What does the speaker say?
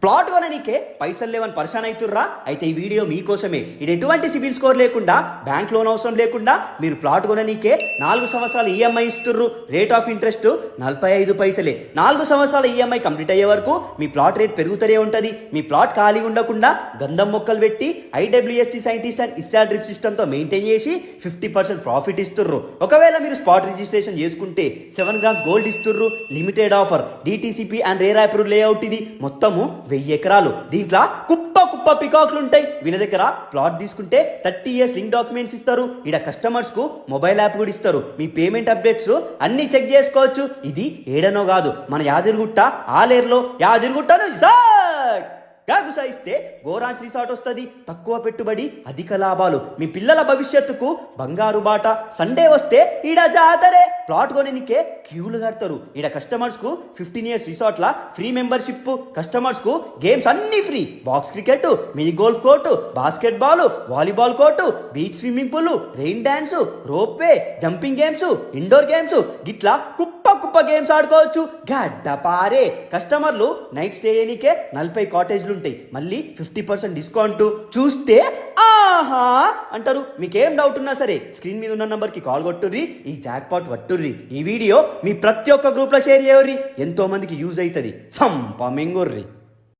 Plot కొననీకే పైసలు లేవని పరిశాన్ అవుతుర్రా? అయితే ఈ వీడియో మీకోసమే. ఇది ఎటువంటి సిబిల్ స్కోర్ లేకుండా, బ్యాంక్ లోన్ అవసరం లేకుండా మీరు ప్లాట్ కొననీకే 4 సంవత్సరాల ఈఎంఐ ఇస్తుర్రు. రేట్ ఆఫ్ ఇంట్రెస్ట్ 45 పైసలే. 4 సంవత్సరాల ఈఎంఐ కంప్లీట్ అయ్యే వరకు మీ ప్లాట్ రేట్ పెరుగుతూనే ఉంటుంది. మీ ప్లాట్ ఖాళీ ఉండకుండా గంధం మొక్కలు పెట్టి ఐడబ్ల్యూఎస్టీ సైంటిస్ట్ అండ్ ఇస్టార్ డ్రిప్ సిస్టమ్తో మెయింటైన్ చేసి 50% ప్రాఫిట్ ఇస్తుర్రు. ఒకవేళ మీరు స్పాట్ రిజిస్ట్రేషన్ చేసుకుంటే 7 గ్రామ్స్ గోల్డ్ ఇస్తుర్రు. Limited offer, DTCP and RERA approve layout. ఇది మొత్తము 1000 ఎకరాలు. దీంట్లో కుప్ప పికాక్లు ఉంటాయి. వీళ్ళ దగ్గర ప్లాట్ తీసుకుంటే 30 years లింక్ డాక్యుమెంట్స్ ఇస్తారు. ఇక్కడ కస్టమర్స్ కు మొబైల్ యాప్ కూడా ఇస్తారు. మీ పేమెంట్ అప్డేట్స్ అన్ని చెక్ చేసుకోవచ్చు. ఇది ఏడనో కాదు, మన యాదగిరిగుట్ట ఆలేరులో యాదగిరిగుట్టను గుసాయిస్తే గోరాన్స్ రిసార్ట్ వస్తుంది. తక్కువ పెట్టుబడి, అధిక లాభాలు, మీ పిల్లల భవిష్యత్తుకు బంగారు బాట. సండే వస్తే ఈడ జాతరే. ప్లాట్ కొనికే క్యూలు కడతారు. ఈడ కస్టమర్స్ కు 15 years రిసార్ట్ లా ఫ్రీ మెంబర్షిప్. కస్టమర్స్ కు గేమ్స్ అన్ని free. Box cricket, mini golf court, basket ball, volleyball court, beach swimming pool, rain dance, rope way, jumping games, indoor games, గిట్లా కుప్ప గేమ్స్ ఆడుకోవచ్చు. గడ్డ పారే. కస్టమర్లు నైట్ స్టే చేయనికే 40 కాటేజ్లు ఉంటాయి. మళ్ళీ 50% డిస్కౌంట్. చూస్తే ఆహా అంటారు. మీకేం డౌట్ ఉన్నా సరే స్క్రీన్ మీద ఉన్న నంబర్కి కాల్ కొట్టుర్రి. ఈ జాక్ పాట్ పట్టుర్రి. ఈ వీడియో మీ ప్రతి ఒక్క గ్రూప్లో షేర్ చేయర్రి. ఎంతో మందికి యూజ్ అవుతుంది. సంప మెంగుర్రి.